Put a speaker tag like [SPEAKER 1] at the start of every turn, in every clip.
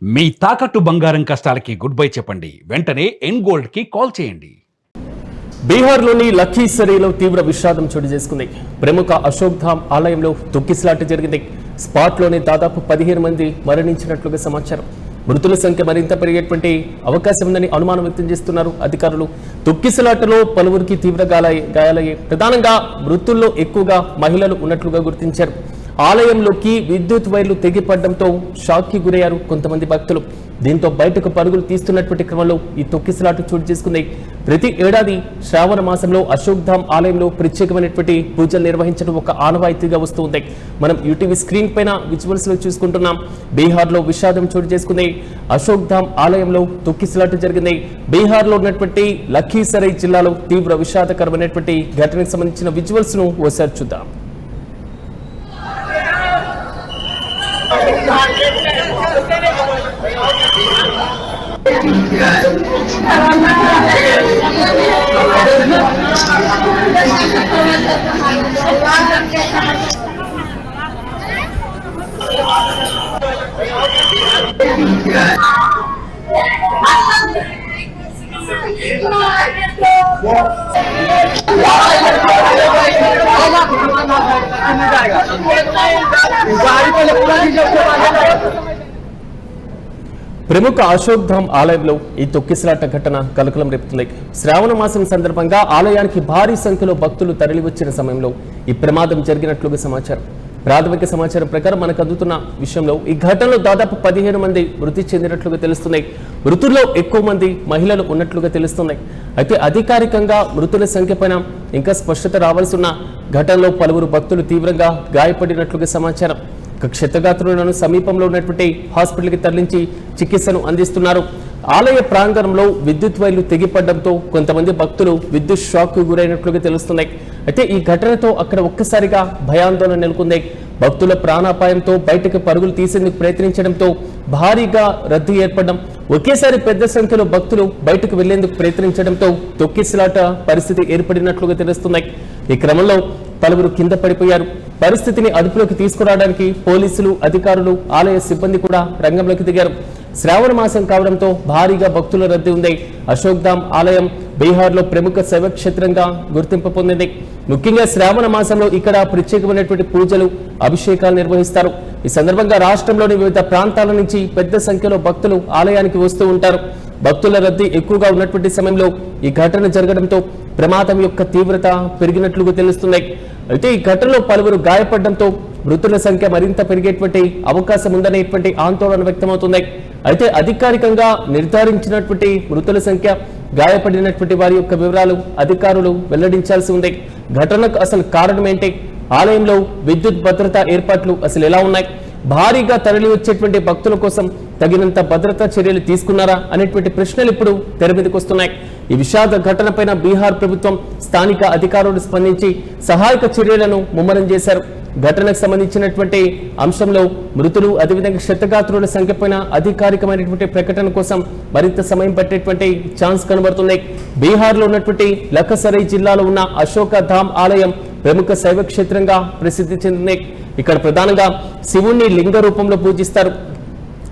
[SPEAKER 1] మీ తాకట్టు బంగారం కష్టాలకి good bye చెప్పండి. వెంటనే ఎన్ గోల్డ్ కి కాల్ చేయండి.
[SPEAKER 2] బీహార్లోని లఖీసరీలో తీవ్ర విషాదం చోటు చేసుకుంది. ప్రముఖ అశోక్ ధామ్ ఆలయంలో తొక్కిసలాట జరిగింది. స్పాట్లోనే దాదాపు 15 మంది మరణించినట్లుగా సమాచారం. మృతుల సంఖ్య మరింత పెరిగేటువంటి అవకాశం ఉందని అనుమానం వ్యక్తం చేస్తున్నారు అధికారులు. తొక్కిసలాటలో పలువురికి తీవ్ర గాయాలయ్యాయి. ప్రధానంగా మృతుల్లో ఎక్కువగా మహిళలు ఉన్నట్లుగా గుర్తించారు. ఆలయంలోకి విద్యుత్ వైర్లు తెగిపడడంతో షాక్కి గురయ్యారు కొంతమంది భక్తులు. దీంతో బయటకు పరుగులు తీస్తున్నటువంటి క్రమంలో ఈ తొక్కిసలాట చోటు చేసుకుంది. ప్రతి ఏడాది శ్రావణ మాసంలో అశోక్ ధామ్ ఆలయంలో ప్రత్యేకమైనటువంటి పూజలు నిర్వహించడం ఒక ఆనవాయితీగా వస్తుంది. మనం యూటీవీ స్క్రీన్ పైన విజువల్స్ లో చూసుకుంటున్నాం. బీహార్లో విషాదం చోటు చేసుకుంది. అశోక్ ధామ్ ఆలయంలో తొక్కిసలాట జరిగింది. బీహార్లో ఉన్నటువంటి లఖీసరై జిల్లాలో తీవ్ర విషాదకరమైనటువంటి ఘటనకు సంబంధించిన విజువల్స్ ను ఒకసారి చూద్దాం. ప్రముఖ అశోక్ ధామ్ ఆలయంలో ఈ తొక్కిసలాట ఘటన కలకలం రేపుతుంది. శ్రావణ మాసం సందర్భంగా ఆలయానికి భారీ సంఖ్యలో భక్తులు తరలివచ్చిన సమయంలో ఈ ప్రమాదం జరిగినట్లుగా సమాచారం. ప్రాథమిక సమాచారం ప్రకారం మనకు అందుతున్న విషయంలో ఈ ఘటనలో దాదాపు 15 మంది మృతి చెందినట్లుగా తెలుస్తున్నాయి. మృతుల్లో ఎక్కువ మంది మహిళలు ఉన్నట్లుగా తెలుస్తున్నాయి. అయితే అధికారికంగా మృతుల సంఖ్య పైన ఇంకా స్పష్టత రావాల్సి ఉన్న ఘటనలో పలువురు భక్తులు తీవ్రంగా గాయపడినట్లుగా సమాచారం. క్షతగాత్రులను సమీపంలో ఉన్నటువంటి హాస్పిటల్కి తరలించి చికిత్సను అందిస్తున్నారు. ఆలయ ప్రాంగణంలో విద్యుత్ వైర్లు తెగిపడడంతో కొంతమంది భక్తులు విద్యుత్ షాక్ కు గురైనట్లుగా తెలుస్తున్నాయి. అయితే ఈ ఘటనతో అక్కడ ఒక్కసారిగా భయాందోళన నెలకొంది. భక్తుల ప్రాణాపాయంతో బయటకు పరుగులు తీసేందుకు ప్రయత్నించడంతో భారీగా రద్దీ ఏర్పడడం, ఒకేసారి పెద్ద సంఖ్యలో భక్తులు బయటకు వెళ్లేందుకు ప్రయత్నించడంతో తొక్కిసలాట పరిస్థితి ఏర్పడినట్లుగా తెలుస్తున్నాయి. ఈ క్రమంలో పలువురు కింద పడిపోయారు. పరిస్థితిని అదుపులోకి తీసుకురావడానికి పోలీసులు, అధికారులు, ఆలయ సిబ్బంది కూడా రంగంలోకి దిగారు. శ్రావణ మాసం కావడంతో భారీగా భక్తుల రద్దీ ఉంది. అశోక్ ధామ్ ఆలయం బీహార్లో ప్రముఖ శైవ క్షేత్రంగా గుర్తింపు పొందింది. ముఖ్యంగా శ్రావణ మాసంలో ఇక్కడ ప్రత్యేకమైనటువంటి పూజలు, అభిషేకాలు నిర్వహిస్తారు. ఈ సందర్భంగా రాష్ట్రంలోని వివిధ ప్రాంతాల నుంచి పెద్ద సంఖ్యలో భక్తులు ఆలయానికి వస్తూ ఉంటారు. భక్తుల రద్దీ ఎక్కువగా ఉన్నటువంటి సమయంలో ఈ ఘటన జరగడంతో ప్రమాదం యొక్క తీవ్రత పెరిగినట్లుగా తెలుస్తున్నాయి. అయితే ఈ ఘటనలో పలువురు గాయపడడంతో మృతుల సంఖ్య మరింత పెరిగేటువంటి అవకాశం ఉందనేటువంటి ఆందోళన వ్యక్తమవుతుంది. అయితే అధికారికంగా నిర్ధారించినటువంటి మృతుల సంఖ్య, గాయపడినటువంటి వారి యొక్క వివరాలు అధికారులు వెల్లడించాల్సి ఉంది. ఘటనకు అసలు కారణం ఏంటి? ఆలయంలో విద్యుత్ భద్రతా ఏర్పాట్లు అసలు ఎలా ఉన్నాయి? భారీగా తరలి వచ్చేటువంటి భక్తుల కోసం తగినంత భద్రతా చర్యలు తీసుకున్నారా అనేటువంటి ప్రశ్నలు ఇప్పుడు తెర మీదకి వస్తున్నాయి. ఈ విషాద ఘటనపైన బీహార్ ప్రభుత్వం, స్థానిక అధికారులు స్పందించి సహాయక చర్యలను ముమ్మరం చేశారు. ఘటనకు సంబంధించినటువంటి అంశంలో మృతులు, అదేవిధంగా క్షతగాత్రుల సంఖ్యపైన అధికారికమైనటువంటి ప్రకటన కోసం మరింత సమయం పట్టేటువంటి ఛాన్స్ కనబడుతుంది. బీహార్లో ఉన్నటువంటి లఖీసరై జిల్లాలో ఉన్న అశోక ధామ్ ఆలయం ప్రముఖ శైవ క్షేత్రంగా ప్రసిద్ధి చెందింది. ఇక్కడ ప్రధానంగా శివుణ్ణి లింగ రూపంలో పూజిస్తారు.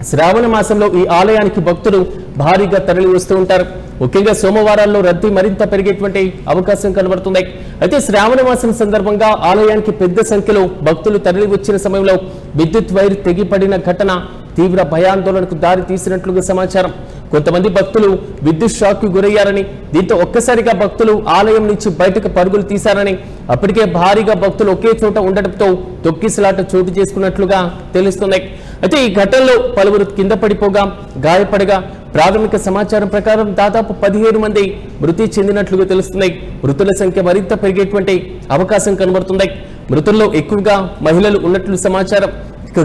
[SPEAKER 2] శ్రావణ మాసంలో ఈ ఆలయానికి భక్తులు భారీగా తరలి వస్తూ ఉంటారు. ముఖ్యంగా సోమవారాల్లో రద్దీ మరింత పెరిగేటువంటి అవకాశం కనబడుతుంది. అయితే శ్రావణ మాసం సందర్భంగా ఆలయానికి పెద్ద సంఖ్యలో భక్తులు తరలి వచ్చిన సమయంలో విద్యుత్ వైర్ తెగిపడిన ఘటన తీవ్ర భయాందోళనకు దారి తీసినట్లుగా సమాచారం. కొంతమంది భక్తులు విద్యుత్ షాక్ కు గురయ్యారని, దీంతో ఒక్కసారిగా భక్తులు ఆలయం నుంచి బయటకు పరుగులు తీశారని, అప్పటికే భారీగా భక్తులు ఒకే చోట ఉండటంతో తొక్కిసలాట చోటు చేసుకున్నట్లుగా తెలుస్తున్నాయి. అయితే ఈ ఘటనలో పలువురు కింద పడిపోగా, గాయపడగా ప్రాథమిక సమాచారం ప్రకారం దాదాపు 15 మంది మృతి చెందినట్లుగా తెలుస్తున్నాయి. మృతుల సంఖ్య మరింత పెరిగేటువంటి అవకాశం కనబడుతుంది. మృతుల్లో ఎక్కువగా మహిళలు ఉన్నట్లు సమాచారం.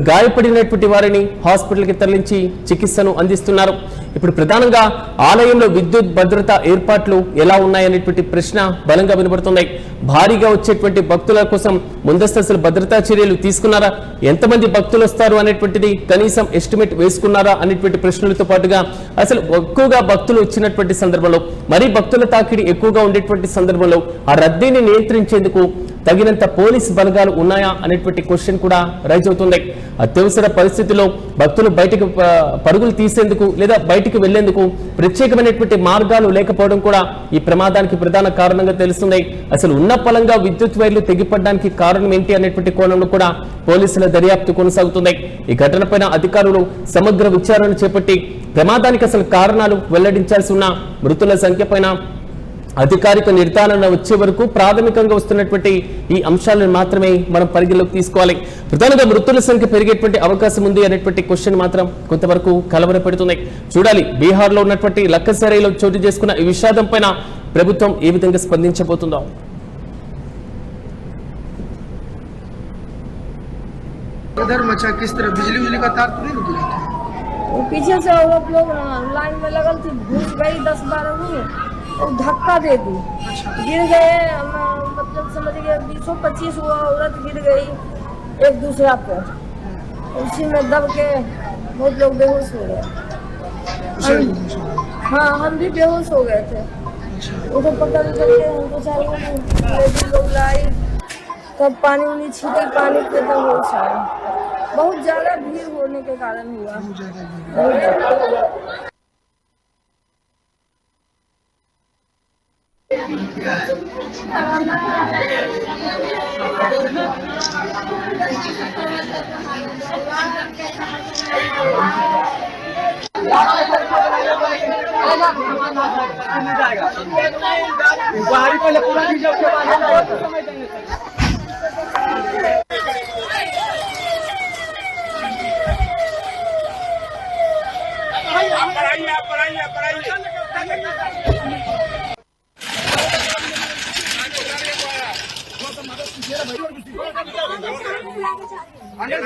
[SPEAKER 2] గాయపడినటువంటి వారిని హాస్పిటల్కి తరలించి చికిత్సను అందిస్తున్నారు. ఇప్పుడు ప్రధానంగా ఆలయంలో విద్యుత్ భద్రత ఏర్పాట్లు ఎలా ఉన్నాయనేటువంటి ప్రశ్న బలంగా వినబడుతున్నాయి. భారీగా వచ్చేటువంటి భక్తుల కోసం ముందస్తు భద్రతా చర్యలు తీసుకున్నారా? ఎంతమంది భక్తులు వస్తారు అనేటువంటిది కనీసం ఎస్టిమేట్ వేసుకున్నారా అనేటువంటి ప్రశ్నలతో పాటుగా అసలు ఎక్కువగా భక్తులు వచ్చినటువంటి సందర్భంలో, మరీ భక్తుల తాకిడి ఎక్కువగా ఉండేటువంటి సందర్భంలో ఆ రద్దీని నియంత్రించేందుకు తగినంత పోలీస్ బలగాలు ఉన్నాయా అనేటువంటి క్వశ్చన్ కూడా రైజ్ అవుతుంది. అత్యవసర పరిస్థితిలో భక్తులు బయటకు పరుగులు తీసేందుకు లేదా బయటికి వెళ్లేందుకు ప్రత్యేకమైనటువంటి మార్గాలు లేకపోవడం కూడా ఈ ప్రమాదానికి ప్రధాన కారణంగా తెలుస్తుంది. అసలు ఉన్న పలంగా విద్యుత్ వైర్లు తెగిపడడానికి కారణం ఏంటి అనేటువంటి కోణంలో కూడా పోలీసుల దర్యాప్తు కొనసాగుతుంది. ఈ ఘటనపైన అధికారులు సమగ్ర విచారణ చేపట్టి ప్రమాదానికి అసలు కారణాలు వెల్లడించాల్సి ఉన్న మృతుల సంఖ్య పైన అధికారిక నిర్ధారణ వచ్చే వరకు ప్రాథమికంగా వస్తున్నటువంటి ఈ అంశాలను మాత్రమే మనం పరిగణలోకి తీసుకోవాలి. ప్రధానంగా మృతుల సంఖ్య పెరిగేటువంటి అవకాశం ఉంది అనేటువంటి క్వశ్చన్ మాత్రం కొంతవరకు కలవర పెడుతున్నాయి. చూడాలి బీహార్ లో ఉన్నటువంటి లక్కసరైలో చోటు చేసుకున్న ఈ విషాదం పైన ప్రభుత్వం ఏ విధంగా స్పందించబోతుందో.
[SPEAKER 3] इधर मचा किस तरह बिजली का तार तो नहीं निकला था?
[SPEAKER 4] वो पीछे से वो लोग लाइन में लगल थी, घुस गई 10-12 हुई और धक्का दे दी, गिर गए। मतलब समझ गए 20-25 औरत गिर गई एक दूसरा पर, उसी में दब के बहुत लोग बेहोश हो गए। हाँ, हम भी बेहोश हो गए थे। उनको पकड़ करके हमको चारों लोग लाई, तब पानी उनी छीटे, पानी पे तब होश आया। बहुत ज्यादा भीड़ होने के कारण हुआ।
[SPEAKER 3] बाहरी पहले पूरा डीजल के बाद समय देंगे। अंदर